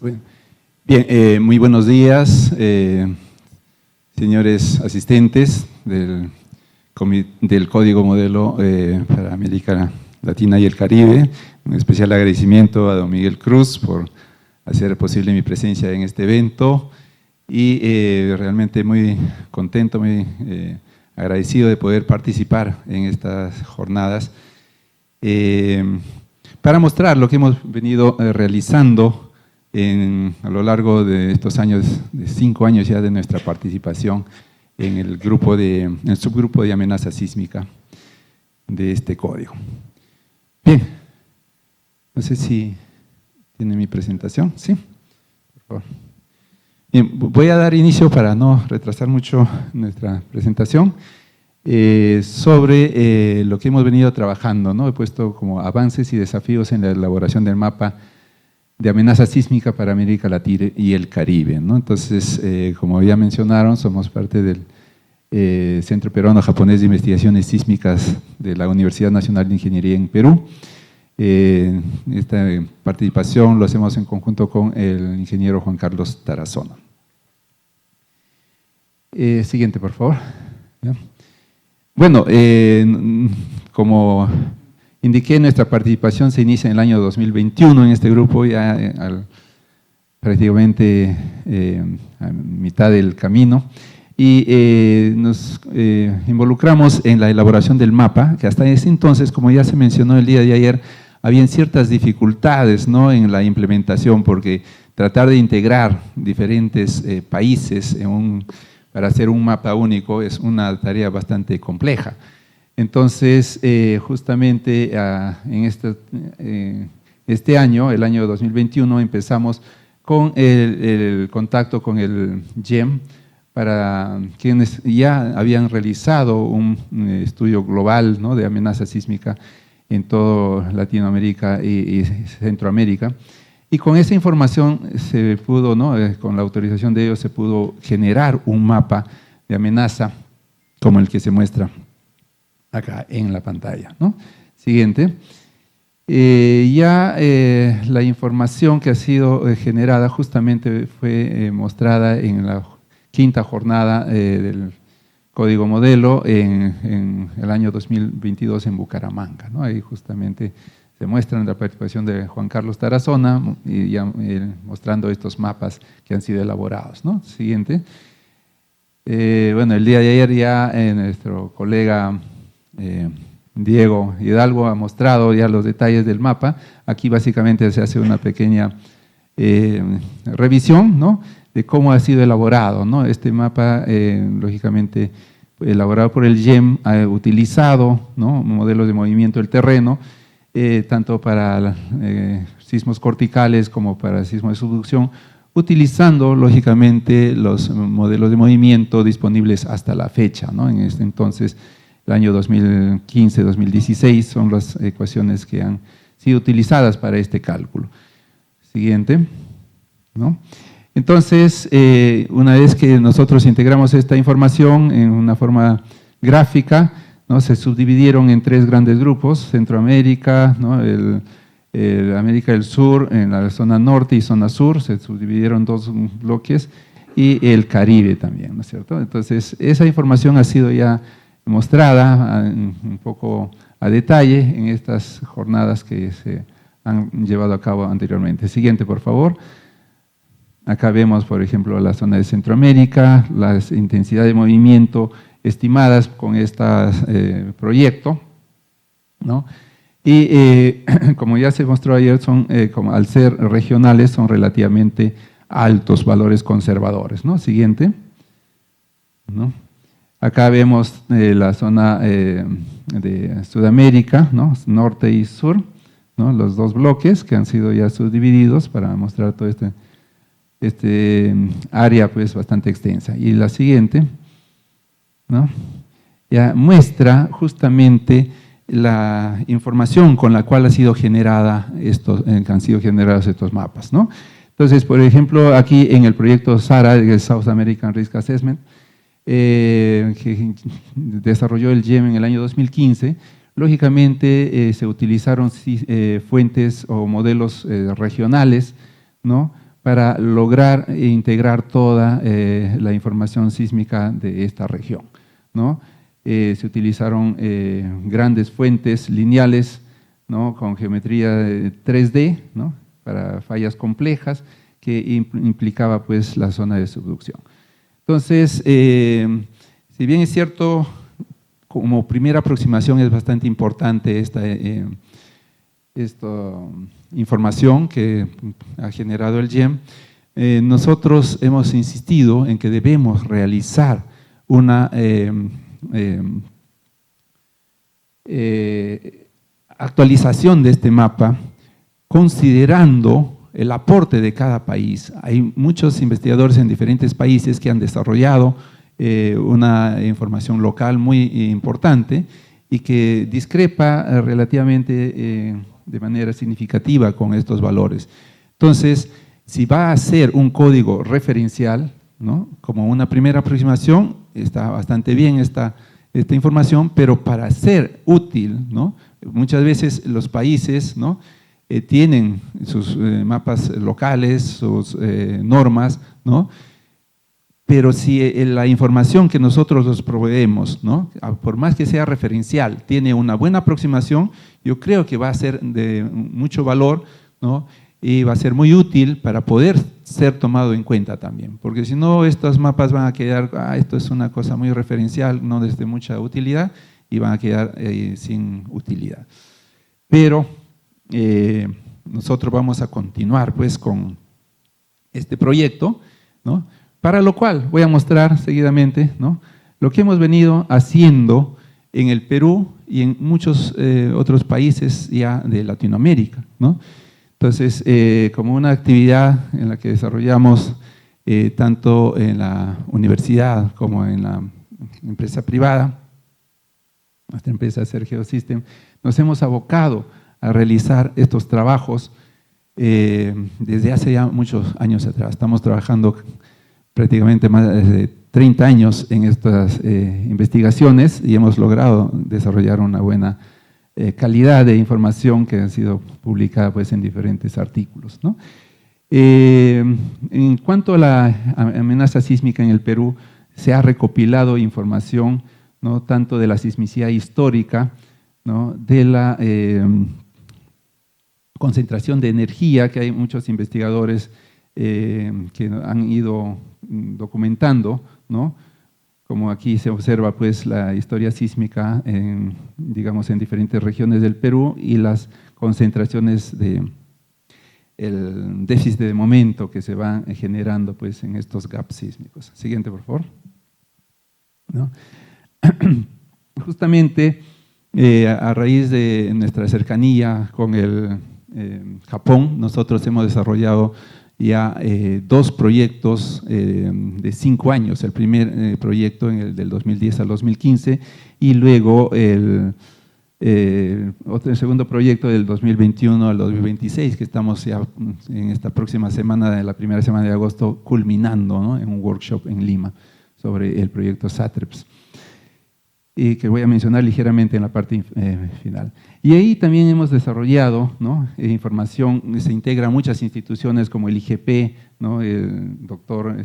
Bueno. Bien, muy buenos días, señores asistentes del Código Modelo para América Latina y el Caribe. Un especial agradecimiento a don Miguel Cruz por hacer posible mi presencia en este evento y realmente muy contento, muy agradecido de poder participar en estas jornadas para mostrar lo que hemos venido realizando a lo largo de estos años, de 5 años ya de nuestra participación en el subgrupo de amenaza sísmica de este código. Bien, no sé si tiene mi presentación, ¿sí? Por favor. Bien, voy a dar inicio para no retrasar mucho nuestra presentación sobre lo que hemos venido trabajando, ¿no? He puesto como avances y desafíos en la elaboración del mapa de amenaza sísmica para América Latina y el Caribe, ¿no? Entonces, como ya mencionaron, somos parte del Centro Peruano-Japonés de Investigaciones Sísmicas de la Universidad Nacional de Ingeniería en Perú. Esta participación lo hacemos en conjunto con el ingeniero Juan Carlos Tarazona. Siguiente, por favor. ¿Ya? Bueno, como indiqué, nuestra participación se inicia en el año 2021 en este grupo, ya prácticamente a mitad del camino, y nos involucramos en la elaboración del mapa, que hasta ese entonces, como ya se mencionó el día de ayer, habían ciertas dificultades, ¿no?, en la implementación, porque tratar de integrar diferentes países para hacer un mapa único es una tarea bastante compleja. Entonces, justamente en este año, el año 2021, empezamos con el contacto con el GEM, para quienes ya habían realizado un estudio global, ¿no?, de amenaza sísmica en toda Latinoamérica y Centroamérica. Y con esa información se pudo, ¿no?, con la autorización de ellos, se pudo generar un mapa de amenaza como el que se muestra acá en la pantalla, ¿no? Siguiente. La información que ha sido generada justamente fue mostrada en la 5ª jornada del Código Modelo en el año 2022 en Bucaramanga, ¿no? Ahí justamente se muestra la participación de Juan Carlos Tarazona y mostrando estos mapas que han sido elaborados, ¿no? Siguiente. Bueno, el día de ayer ya nuestro colega Diego Hidalgo ha mostrado ya los detalles del mapa. Aquí básicamente se hace una pequeña revisión, ¿no?, de cómo ha sido elaborado, ¿no? Este mapa, lógicamente, elaborado por el GEM, ha utilizado, ¿no?, modelos de movimiento del terreno, tanto para sismos corticales como para sismos de subducción, utilizando, lógicamente, los modelos de movimiento disponibles hasta la fecha, ¿no? En este entonces, el año 2015-2016 son las ecuaciones que han sido utilizadas para este cálculo. Siguiente, ¿no? Entonces, una vez que nosotros integramos esta información en una forma gráfica, ¿no?, se subdividieron en 3 grandes grupos: Centroamérica, ¿no?, América del Sur, en la zona norte y zona sur, se subdividieron 2 bloques, y el Caribe también, ¿no es cierto? Entonces, esa información ha sido ya mostrada un poco a detalle en estas jornadas que se han llevado a cabo anteriormente. Siguiente, por favor. Acá vemos, por ejemplo, la zona de Centroamérica, las intensidades de movimiento estimadas con este proyecto, ¿no? Y como ya se mostró ayer, como al ser regionales, son relativamente altos valores conservadores, ¿no? Siguiente, ¿no? Acá vemos la zona de Sudamérica, ¿no?, norte y sur, ¿no?, los 2 bloques que han sido ya subdivididos para mostrar todo este área, pues, bastante extensa. Y la siguiente, ¿no?, ya muestra justamente la información con la cual han sido generados estos mapas, ¿no? Entonces, por ejemplo, aquí en el proyecto SARA, el South American Risk Assessment, que desarrolló el GEM en el año 2015, lógicamente se utilizaron fuentes o modelos regionales, ¿no?, para lograr integrar toda la información sísmica de esta región, ¿no? Se utilizaron grandes fuentes lineales, ¿no? Con geometría 3D, ¿no? Para fallas complejas que implicaba pues la zona de subducción. Entonces, si bien es cierto, como primera aproximación es bastante importante esta información que ha generado el GEM, nosotros hemos insistido en que debemos realizar una actualización de este mapa considerando el aporte de cada país. Hay muchos investigadores en diferentes países que han desarrollado una información local muy importante y que discrepa relativamente de manera significativa con estos valores. Entonces, si va a ser un código referencial, ¿no? Como una primera aproximación, está bastante bien esta información, pero para ser útil, ¿no? Muchas veces los países, ¿no? Tienen sus mapas locales, sus normas, ¿no? Pero si la información que nosotros los proveemos, ¿no? Por más que sea referencial, tiene una buena aproximación, yo creo que va a ser de mucho valor, ¿no? Y va a ser muy útil para poder ser tomado en cuenta también, porque si no, estos mapas van a quedar, esto es una cosa muy referencial, no de mucha utilidad, y van a quedar sin utilidad. Pero nosotros vamos a continuar pues con este proyecto, ¿no? Para lo cual voy a mostrar seguidamente, ¿no? Lo que hemos venido haciendo en el Perú y en muchos otros países ya de Latinoamérica, ¿no? Entonces, como una actividad en la que desarrollamos tanto en la universidad como en la empresa privada, nuestra empresa Sergio System, nos hemos abocado a realizar estos trabajos desde hace ya muchos años atrás. Estamos trabajando prácticamente más de 30 años en estas investigaciones y hemos logrado desarrollar una buena calidad de información que ha sido publicada pues, en diferentes artículos, ¿no? En cuanto a la amenaza sísmica en el Perú, se ha recopilado información, ¿no? Tanto de la sismicidad histórica, ¿no? De la concentración de energía, que hay muchos investigadores que han ido documentando, ¿no? Como aquí se observa pues la historia sísmica digamos en diferentes regiones del Perú y las concentraciones de el déficit de momento que se van generando pues en estos gaps sísmicos. Siguiente, por favor. ¿No? Justamente a raíz de nuestra cercanía con el Japón, nosotros hemos desarrollado ya 2 proyectos de 5 años, el primer proyecto en el del 2010 al 2015 y luego el segundo proyecto del 2021 al 2026 que estamos ya en esta próxima semana, la primera semana de agosto, culminando, ¿no? En un workshop en Lima sobre el proyecto SATREPS y que voy a mencionar ligeramente en la parte final. Y ahí también hemos desarrollado, ¿no? Información, se integra muchas instituciones como el IGP, ¿no? El doctor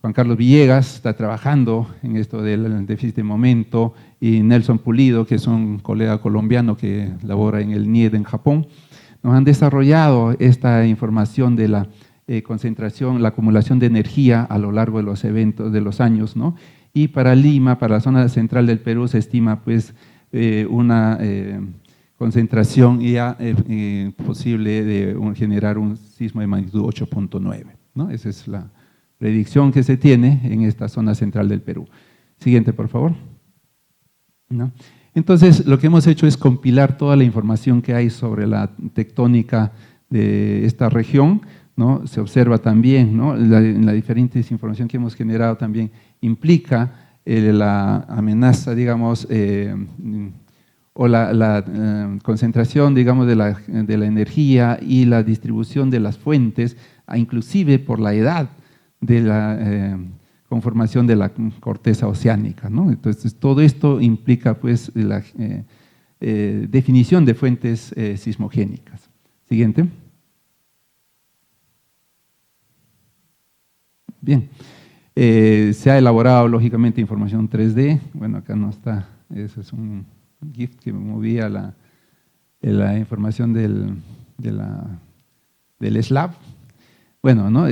Juan Carlos Villegas está trabajando en esto del déficit de momento y Nelson Pulido, que es un colega colombiano que labora en el NIED en Japón, nos han desarrollado esta información de la concentración, la acumulación de energía a lo largo de los eventos, de los años, ¿no? Y para Lima, para la zona central del Perú, se estima pues una concentración ya posible de generar un sismo de magnitud 8.9, ¿no? Esa es la predicción que se tiene en esta zona central del Perú. Siguiente, por favor. ¿No? Entonces, lo que hemos hecho es compilar toda la información que hay sobre la tectónica de esta región, ¿no? Se observa también, ¿no? la diferente información que hemos generado también implica la amenaza, digamos, o la concentración, digamos, de la energía y la distribución de las fuentes, inclusive por la edad de la conformación de la corteza oceánica, ¿no? Entonces, todo esto implica, pues, la definición de fuentes sismogénicas. Siguiente. Bien, se ha elaborado lógicamente información 3D, bueno, acá no está, ese es un GIF que movía la información del slab. Bueno, ¿no?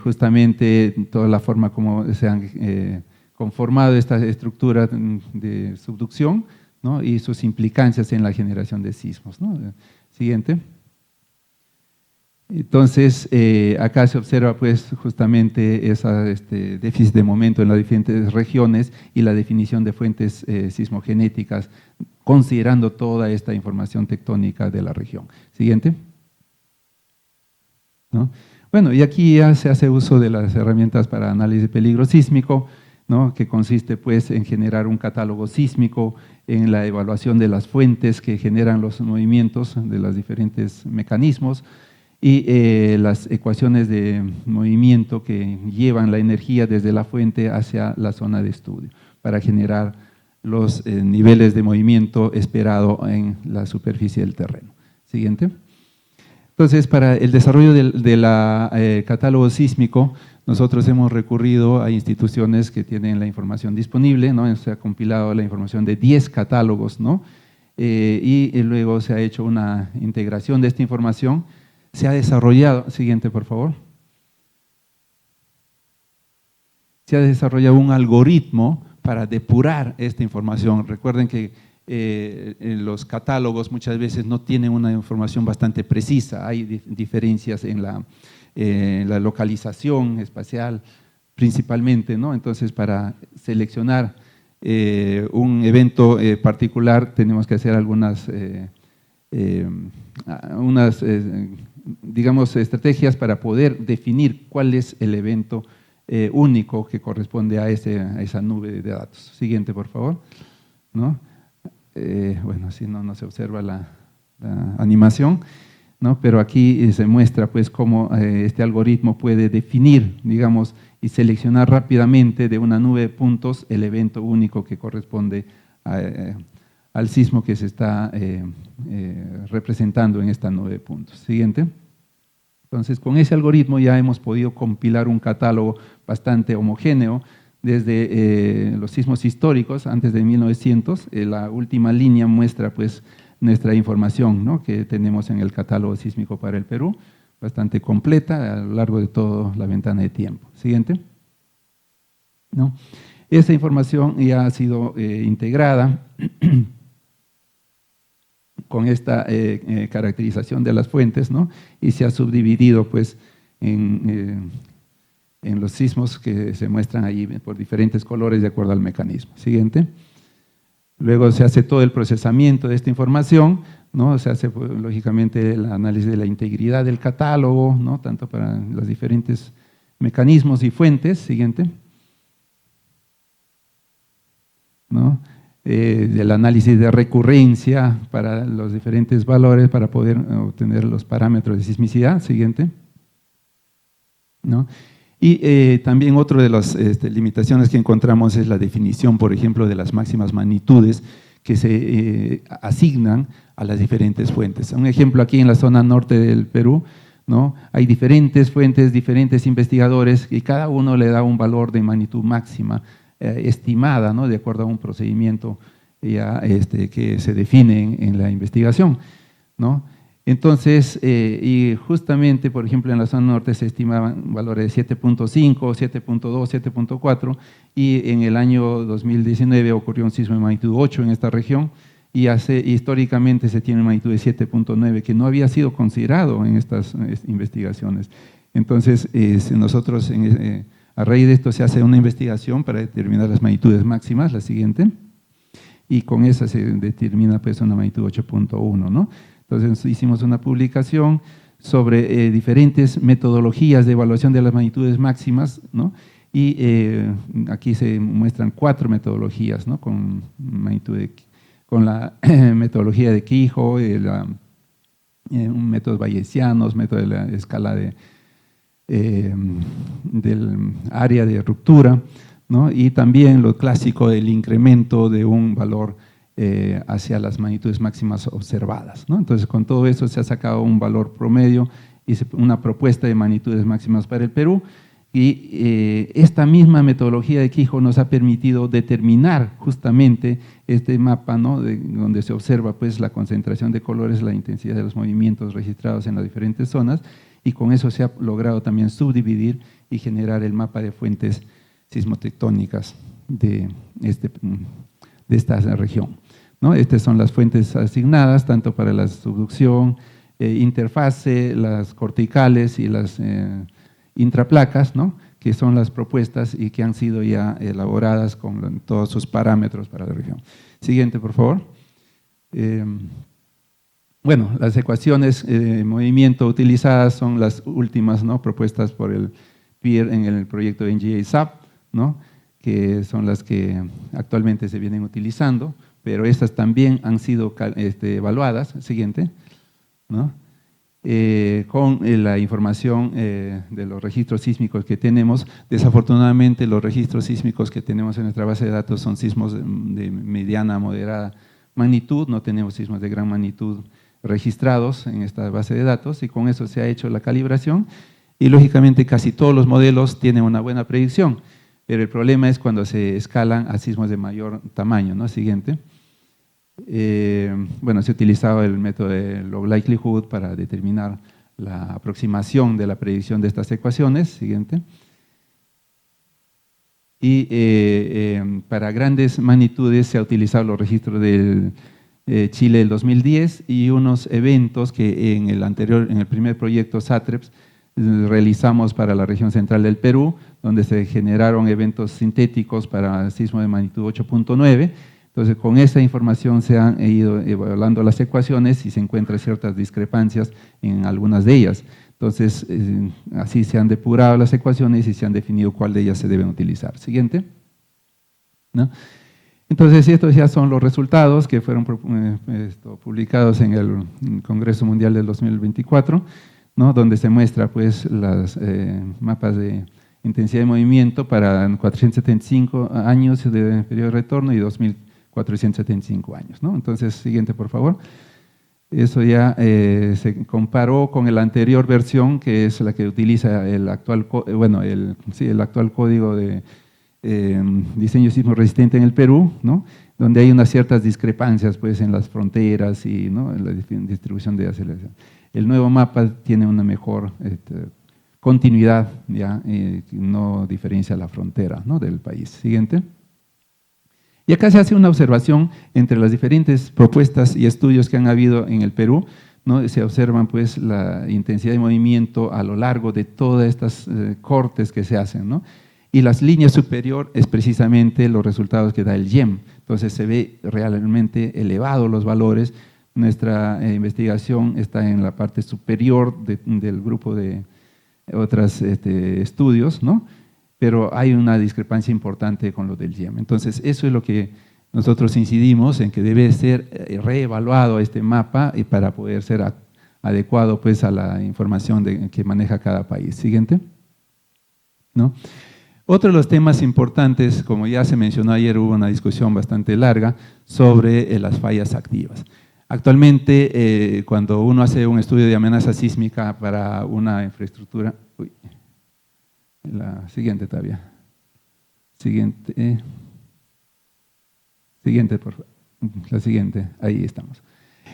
Justamente toda la forma como se han conformado esta estructura de subducción, ¿no? Y sus implicancias en la generación de sismos, ¿no? Siguiente. Entonces, acá se observa pues justamente ese déficit de momento en las diferentes regiones y la definición de fuentes sismogenéticas, considerando toda esta información tectónica de la región. Siguiente. ¿No? Bueno, y aquí ya se hace uso de las herramientas para análisis de peligro sísmico, ¿no? Que consiste pues en generar un catálogo sísmico, en la evaluación de las fuentes que generan los movimientos de los diferentes mecanismos y las ecuaciones de movimiento que llevan la energía desde la fuente hacia la zona de estudio para generar los niveles de movimiento esperado en la superficie del terreno. Siguiente. Entonces, para el desarrollo del catálogo sísmico, nosotros hemos recurrido a instituciones que tienen la información disponible, ¿no? Se ha compilado la información de 10 catálogos, ¿no? Y luego se ha hecho una integración de esta información. Se ha desarrollado, siguiente por favor, se ha desarrollado un algoritmo para depurar esta información. Recuerden que los catálogos muchas veces no tienen una información bastante precisa, hay diferencias en la localización espacial principalmente, ¿no? Entonces, para seleccionar un evento particular tenemos que hacer algunas digamos, estrategias para poder definir cuál es el evento único que corresponde a esa nube de datos. Siguiente, por favor. ¿No? Bueno, así no se observa la animación, ¿no? Pero aquí se muestra pues cómo este algoritmo puede definir, digamos, y seleccionar rápidamente de una nube de puntos el evento único que corresponde al sismo que se está representando en esta nube de puntos. Siguiente. Entonces, con ese algoritmo ya hemos podido compilar un catálogo bastante homogéneo desde los sismos históricos, antes de 1900, la última línea muestra pues nuestra información, ¿no? Que tenemos en el catálogo sísmico para el Perú, bastante completa a lo largo de toda la ventana de tiempo. Siguiente. ¿No? Esta información ya ha sido integrada con esta caracterización de las fuentes, ¿no? Y se ha subdividido pues en los sismos que se muestran ahí por diferentes colores de acuerdo al mecanismo. Siguiente. Luego se hace todo el procesamiento de esta información, ¿no? Se hace pues, lógicamente el análisis de la integridad del catálogo, ¿no? Tanto para los diferentes mecanismos y fuentes. Siguiente. ¿No? Del análisis de recurrencia para los diferentes valores para poder obtener los parámetros de sismicidad. Siguiente. ¿No? Y también otra de las limitaciones que encontramos es la definición, por ejemplo, de las máximas magnitudes que se asignan a las diferentes fuentes. Un ejemplo aquí en la zona norte del Perú, ¿no? Hay diferentes fuentes, diferentes investigadores y cada uno le da un valor de magnitud máxima estimada, ¿no? De acuerdo a un procedimiento ya, que se define en la investigación, ¿no? Entonces, y justamente, por ejemplo, en la zona norte se estimaban valores de 7.5, 7.2, 7.4 y en el año 2019 ocurrió un sismo de magnitud 8 en esta región y históricamente se tiene magnitud de 7.9 que no había sido considerado en estas investigaciones. Entonces, nosotros a raíz de esto se hace una investigación para determinar las magnitudes máximas, la siguiente, y con esa se determina pues una magnitud 8.1, ¿no? Entonces hicimos una publicación sobre diferentes metodologías de evaluación de las magnitudes máximas, ¿no? Y aquí se muestran 4 metodologías, ¿no? Con la metodología de Quijo, métodos bayesianos, método de la escala del área de ruptura, ¿no? Y también lo clásico del incremento de un valor hacia las magnitudes máximas observadas, ¿no? Entonces, con todo eso se ha sacado un valor promedio y una propuesta de magnitudes máximas para el Perú Y esta misma metodología de Quijo nos ha permitido determinar justamente este mapa, ¿no?, donde se observa pues la concentración de colores, la intensidad de los movimientos registrados en las diferentes zonas, y con eso se ha logrado también subdividir y generar el mapa de fuentes sismotectónicas de esta región, ¿no? Estas son las fuentes asignadas tanto para la subducción, interfase, las corticales y las intraplacas, ¿no?, que son las propuestas y que han sido ya elaboradas con todos sus parámetros para la región. Siguiente, por favor. Bueno, las ecuaciones de movimiento utilizadas son las últimas, ¿no?, propuestas por el PIR en el proyecto de NGA-SAP, ¿no?, que son las que actualmente se vienen utilizando, pero estas también han sido evaluadas. Siguiente, ¿no?, con la información de los registros sísmicos que tenemos. Desafortunadamente, los registros sísmicos que tenemos en nuestra base de datos son sismos de mediana a moderada magnitud, no tenemos sismos de gran magnitud registrados en esta base de datos, y con eso se ha hecho la calibración, y lógicamente casi todos los modelos tienen una buena predicción, pero el problema es cuando se escalan a sismos de mayor tamaño, ¿no? Siguiente. Bueno, se ha utilizado el método de log likelihood para determinar la aproximación de la predicción de estas ecuaciones. Siguiente. Y para grandes magnitudes se ha utilizado los registros del Chile del 2010 y unos eventos que en el primer proyecto SATREPS realizamos para la región central del Perú, donde se generaron eventos sintéticos para sismo de magnitud 8.9. Entonces, con esa información se han ido evaluando las ecuaciones y se encuentran ciertas discrepancias en algunas de ellas. Entonces, así se han depurado las ecuaciones y se han definido cuál de ellas se deben utilizar. Siguiente, ¿no? Entonces, estos ya son los resultados que fueron publicados en el Congreso Mundial del 2024, ¿no?, donde se muestra pues los mapas de intensidad de movimiento para 475 años de periodo de retorno y 2475 años, ¿no? Entonces, siguiente, por favor. Eso ya se comparó con la anterior versión, que es la que utiliza el actual, el actual código de diseño sismo resistente en el Perú, ¿no?, donde hay unas ciertas discrepancias pues en las fronteras y, ¿no?, en la distribución de aceleración. El nuevo mapa tiene una mejor continuidad, ya no diferencia la frontera, ¿no?, del país. Siguiente. Y acá se hace una observación entre las diferentes propuestas y estudios que han habido en el Perú, ¿no? Se observan pues la intensidad de movimiento a lo largo de todas estas cortes que se hacen, ¿no? Y las líneas superior es precisamente los resultados que da el YEM. Entonces se ve realmente elevados los valores. Nuestra investigación está en la parte superior del grupo de otros estudios, ¿no?, pero hay una discrepancia importante con lo del YEM. Entonces, eso es lo que nosotros incidimos en que debe ser reevaluado este mapa y para poder ser adecuado pues a la información que maneja cada país. Siguiente, ¿no? Otro de los temas importantes, como ya se mencionó ayer, hubo una discusión bastante larga sobre las fallas activas. Actualmente, cuando uno hace un estudio de amenaza sísmica para una infraestructura… La siguiente todavía. Siguiente, por favor. La siguiente, ahí estamos.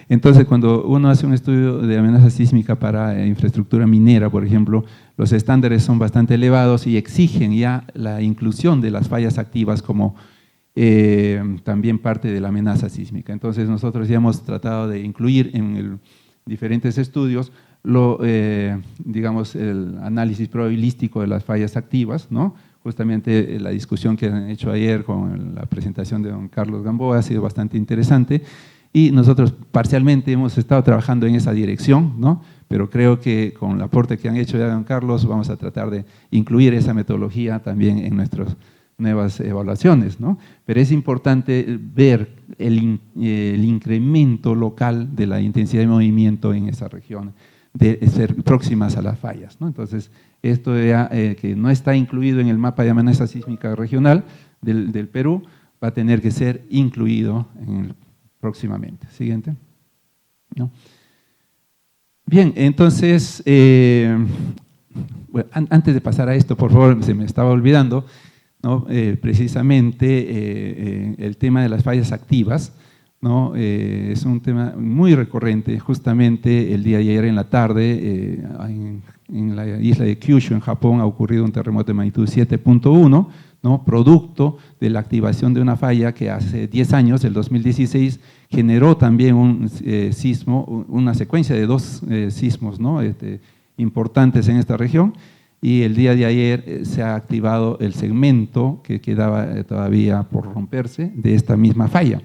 Entonces, cuando uno hace un estudio de amenaza sísmica para infraestructura minera, por ejemplo, los estándares son bastante elevados y exigen ya la inclusión de las fallas activas como también parte de la amenaza sísmica. Entonces, nosotros ya hemos tratado de incluir en diferentes estudios digamos, el análisis probabilístico de las fallas activas, ¿no? Justamente la discusión que han hecho ayer con la presentación de don Carlos Gamboa ha sido bastante interesante y nosotros parcialmente hemos estado trabajando en esa dirección, ¿no?, pero creo que con el aporte que han hecho ya don Carlos vamos a tratar de incluir esa metodología también en nuestras nuevas evaluaciones, ¿no? Pero es importante ver el incremento local de la intensidad de movimiento en esa región, de ser próximas a las fallas, ¿no? Entonces, esto ya, que no está incluido en el mapa de amenaza sísmica regional del Perú, va a tener que ser incluido próximamente. Siguiente, ¿no? Bien, entonces, bueno, antes de pasar a esto, por favor, se me estaba olvidando, ¿no? Precisamente el tema de las fallas activas, ¿no? Es un tema muy recurrente. Justamente el día de ayer en la tarde, en la isla de Kyushu, en Japón, ha ocurrido un terremoto de magnitud 7.1, ¿no? Producto de la activación de una falla que hace 10 años, el 2016, generó también un sismo, una secuencia de 2 sismos, ¿no? Importantes en esta región, y el día de ayer se ha activado el segmento que quedaba todavía por romperse de esta misma falla.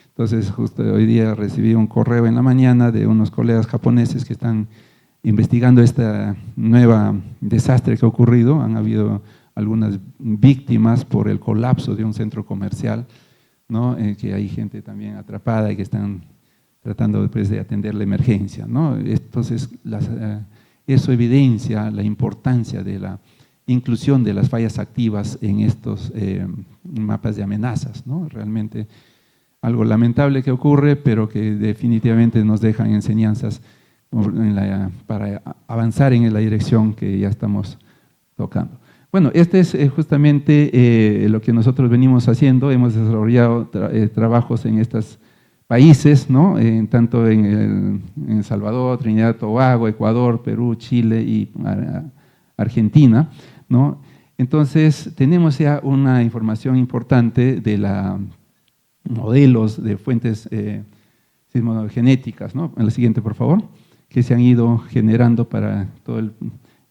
Entonces, justo hoy día recibí un correo en la mañana de unos colegas japoneses que están investigando esta nueva desastre que ha ocurrido. Han habido algunas víctimas por el colapso de un centro comercial, ¿no? Que hay gente también atrapada y que están tratando después de atender la emergencia, ¿no? Entonces, eso evidencia la importancia de la inclusión de las fallas activas en estos mapas de amenazas, ¿no? Realmente algo lamentable que ocurre, pero que definitivamente nos dejan enseñanzas para avanzar en la dirección que ya estamos tocando. Bueno, este es justamente lo que nosotros venimos haciendo. Hemos desarrollado trabajos en estos países, ¿no? Tanto en El Salvador, Trinidad y Tobago, Ecuador, Perú, Chile y Argentina, ¿no? Entonces, tenemos ya una información importante de la modelos de fuentes sismogenéticas, ¿no? En la siguiente, por favor, que se han ido generando para toda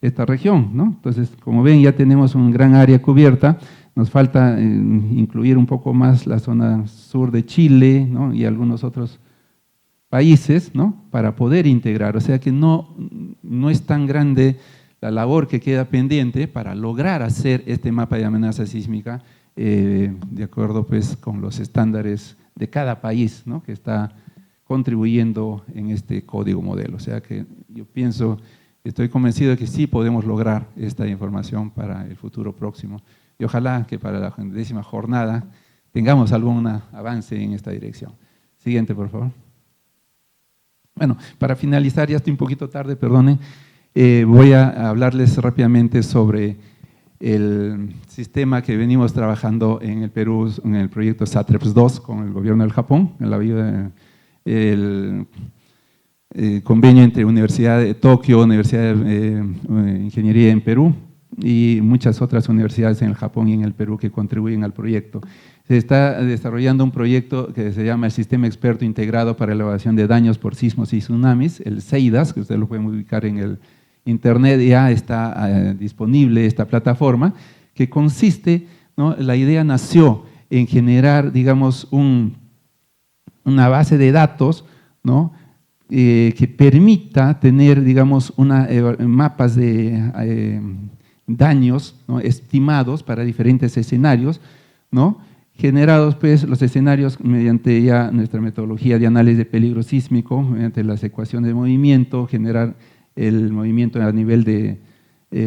esta región, ¿no? Entonces, como ven, ya tenemos un gran área cubierta. Nos falta incluir un poco más la zona sur de Chile, ¿no? Y algunos otros países, ¿no? Para poder integrar. O sea que no es tan grande la labor que queda pendiente para lograr hacer este mapa de amenaza sísmica de acuerdo pues con los estándares de cada país, ¿no? Que está contribuyendo en este código modelo. O sea que yo estoy convencido de que sí podemos lograr esta información para el futuro próximo. Y ojalá que para la 10ª jornada tengamos algún avance en esta dirección. Siguiente, por favor. Bueno, para finalizar, ya estoy un poquito tarde, perdonen, voy a hablarles rápidamente sobre el sistema que venimos trabajando en el Perú, en el proyecto SATREPS 2 con el gobierno del Japón, el convenio entre Universidad de Tokio, Universidad de Ingeniería en Perú y muchas otras universidades en el Japón y en el Perú que contribuyen al proyecto. Se está desarrollando un proyecto que se llama el Sistema Experto Integrado para la Evaluación de Daños por Sismos y Tsunamis, el SEIDAS, que ustedes lo pueden ubicar en el internet. Ya está disponible esta plataforma que consiste, ¿no? La idea nació en generar, digamos, una base de datos, ¿no? Que permita tener, digamos, mapas de daños, ¿no? Estimados para diferentes escenarios, ¿no? Generados pues los escenarios mediante ya nuestra metodología de análisis de peligro sísmico, mediante las ecuaciones de movimiento, generar el movimiento a nivel de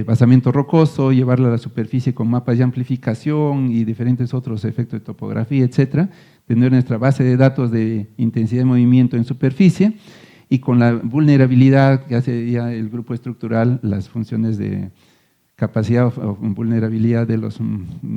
basamento rocoso, llevarlo a la superficie con mapas de amplificación y diferentes otros efectos de topografía, etcétera, tener nuestra base de datos de intensidad de movimiento en superficie y con la vulnerabilidad que hace ya el grupo estructural, las funciones de capacidad o vulnerabilidad de los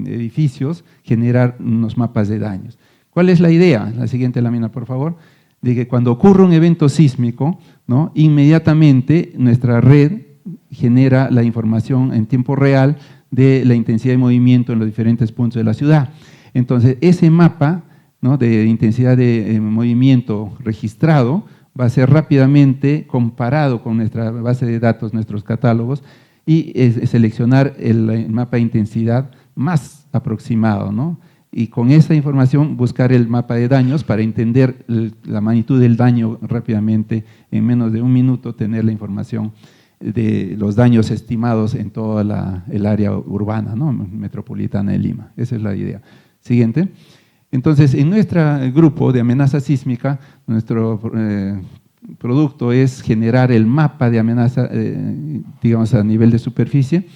edificios, generar unos mapas de daños. ¿Cuál es la idea? La siguiente lámina, por favor. De que cuando ocurre un evento sísmico, ¿no? Inmediatamente nuestra red genera la información en tiempo real de la intensidad de movimiento en los diferentes puntos de la ciudad. Entonces, ese mapa, ¿no? De intensidad de movimiento registrado va a ser rápidamente comparado con nuestra base de datos, nuestros catálogos, y seleccionar el mapa de intensidad más aproximado, ¿no? Y con esa información buscar el mapa de daños para entender la magnitud del daño rápidamente, en menos de un minuto tener la información de los daños estimados en toda el área urbana, ¿no? Metropolitana de Lima. Esa es la idea. Siguiente. Entonces, en nuestro grupo de amenaza sísmica, nuestro producto es generar el mapa de amenaza, digamos, a nivel de superficie,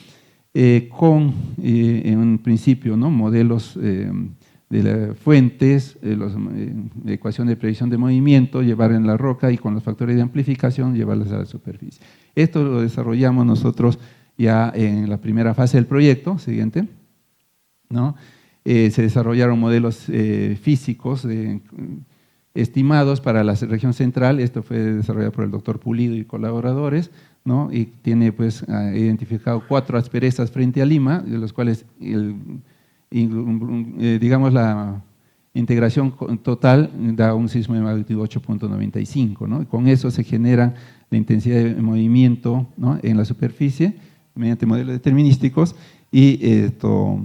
con, en un principio, ¿no? Modelos de las fuentes, la ecuación de predicción de movimiento, llevar en la roca y con los factores de amplificación llevarlas a la superficie. Esto lo desarrollamos nosotros ya en la primera fase del proyecto, siguiente, ¿no? Se desarrollaron modelos físicos estimados para la región central. Esto fue desarrollado por el doctor Pulido y colaboradores, ¿no? Y tiene pues identificado 4 asperezas frente a Lima, de los cuales digamos la integración total da un sismo de magnitud 8.95, ¿no? Y con eso se genera la intensidad de movimiento, ¿no?, en la superficie mediante modelos determinísticos y esto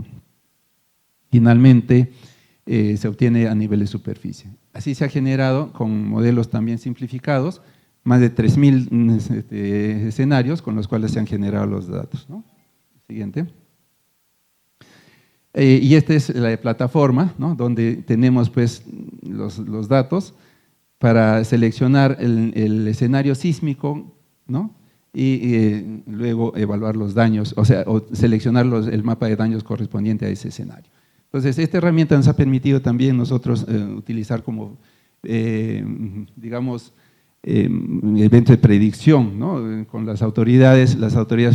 finalmente se obtiene a nivel de superficie. Así se ha generado con modelos también simplificados más de 3.000 escenarios con los cuales se han generado los datos, ¿no? Siguiente. Y esta es la plataforma, ¿no?, donde tenemos pues los datos para seleccionar el escenario sísmico, ¿no?, y luego evaluar los daños, o sea, seleccionar el mapa de daños correspondiente a ese escenario. Entonces, esta herramienta nos ha permitido también nosotros utilizar como, digamos, evento de predicción, ¿no? Con las autoridades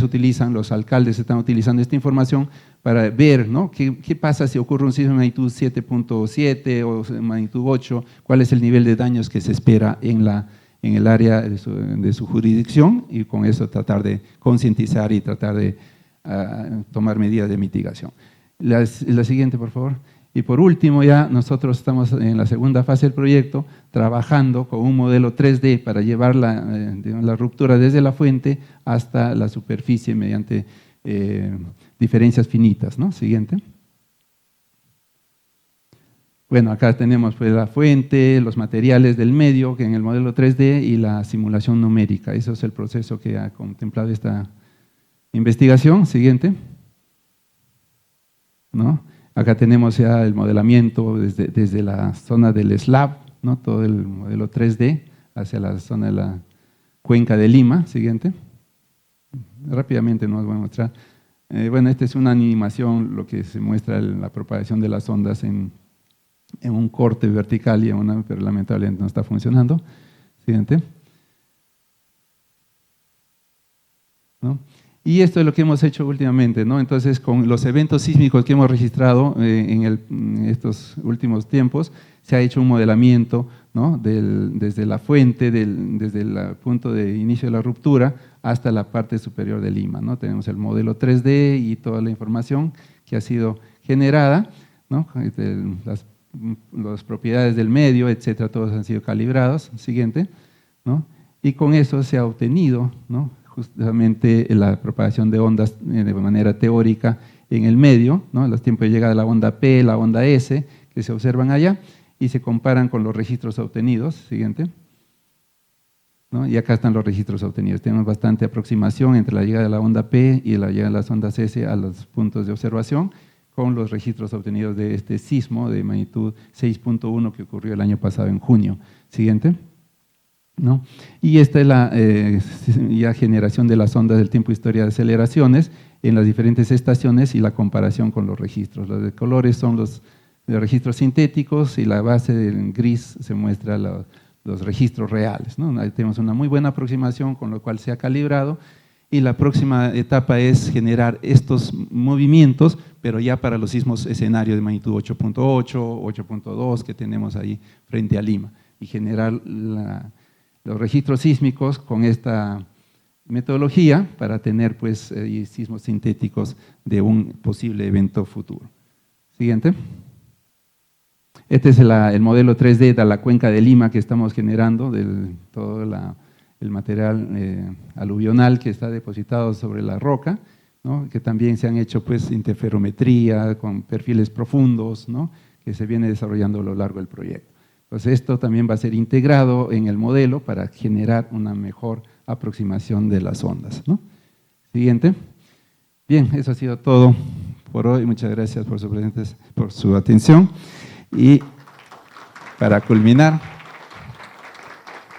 utilizan, los alcaldes están utilizando esta información para ver, ¿no?, qué pasa si ocurre un sismo de magnitud 7.7 o magnitud 8, cuál es el nivel de daños que se espera en el área de su jurisdicción, y con eso tratar de concientizar y tratar de tomar medidas de mitigación. La siguiente, por favor. Y por último, ya nosotros estamos en la segunda fase del proyecto, trabajando con un modelo 3D para llevar la ruptura desde la fuente hasta la superficie mediante diferencias finitas, ¿no? Siguiente. Bueno, acá tenemos pues la fuente, los materiales del medio, que en el modelo 3D, y la simulación numérica. Eso es el proceso que ha contemplado esta investigación. Siguiente. ¿No? Acá tenemos ya el modelamiento desde la zona del slab, ¿no?, todo el modelo 3D hacia la zona de la cuenca de Lima. Siguiente. Rápidamente nos voy a mostrar. Bueno, esta es una animación, lo que se muestra la propagación de las ondas en un corte vertical y pero lamentablemente no está funcionando. Siguiente. ¿No? Y esto es lo que hemos hecho últimamente, ¿no? Entonces, con los eventos sísmicos que hemos registrado en estos últimos tiempos, se ha hecho un modelamiento, ¿no?, desde la fuente, desde el punto de inicio de la ruptura hasta la parte superior de Lima, ¿no? Tenemos el modelo 3D y toda la información que ha sido generada, ¿no?, las propiedades del medio, etcétera, todos han sido calibrados. Siguiente, ¿no? Y con eso se ha obtenido, ¿no?, justamente la propagación de ondas de manera teórica en el medio, ¿no?, los tiempos de llegada de la onda P, la onda S, que se observan allá, y se comparan con los registros obtenidos. Siguiente. ¿No? Y acá están los registros obtenidos. Tenemos bastante aproximación entre la llegada de la onda P y la llegada de las ondas S a los puntos de observación, con los registros obtenidos de este sismo de magnitud 6.1 que ocurrió el año pasado en junio. Siguiente. ¿No? Y esta es la ya generación de las ondas del tiempo historia de aceleraciones en las diferentes estaciones y la comparación con los registros. Los de colores son los registros sintéticos y la base del gris se muestra los registros reales, ¿no? Ahí tenemos una muy buena aproximación, con lo cual se ha calibrado, y la próxima etapa es generar estos movimientos, pero ya para los sismos escenarios de magnitud 8.8, 8.2 que tenemos ahí frente a Lima, y generar los registros sísmicos con esta metodología para tener pues sismos sintéticos de un posible evento futuro. Siguiente. Este es el modelo 3D de la cuenca de Lima que estamos generando, de todo el material aluvional que está depositado sobre la roca, ¿no?, que también se han hecho pues interferometría con perfiles profundos, ¿no?, que se viene desarrollando a lo largo del proyecto. Entonces, esto también va a ser integrado en el modelo para generar una mejor aproximación de las ondas, ¿no? Siguiente. Bien, eso ha sido todo por hoy. Muchas gracias por su atención. Y para culminar,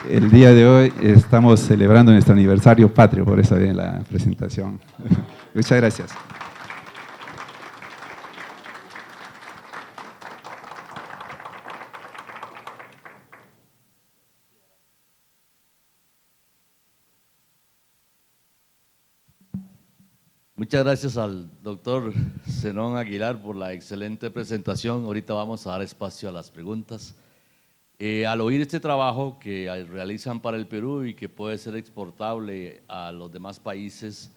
el día de hoy estamos celebrando nuestro aniversario patrio, por eso viene la presentación. Muchas gracias. Muchas gracias al doctor Zenón Aguilar por la excelente presentación. Ahorita vamos a dar espacio a las preguntas. Al oír este trabajo que realizan para el Perú y que puede ser exportable a los demás países,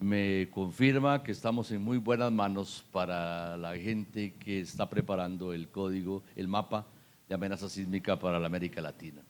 me confirma que estamos en muy buenas manos para la gente que está preparando el código, el mapa de amenaza sísmica para la América Latina.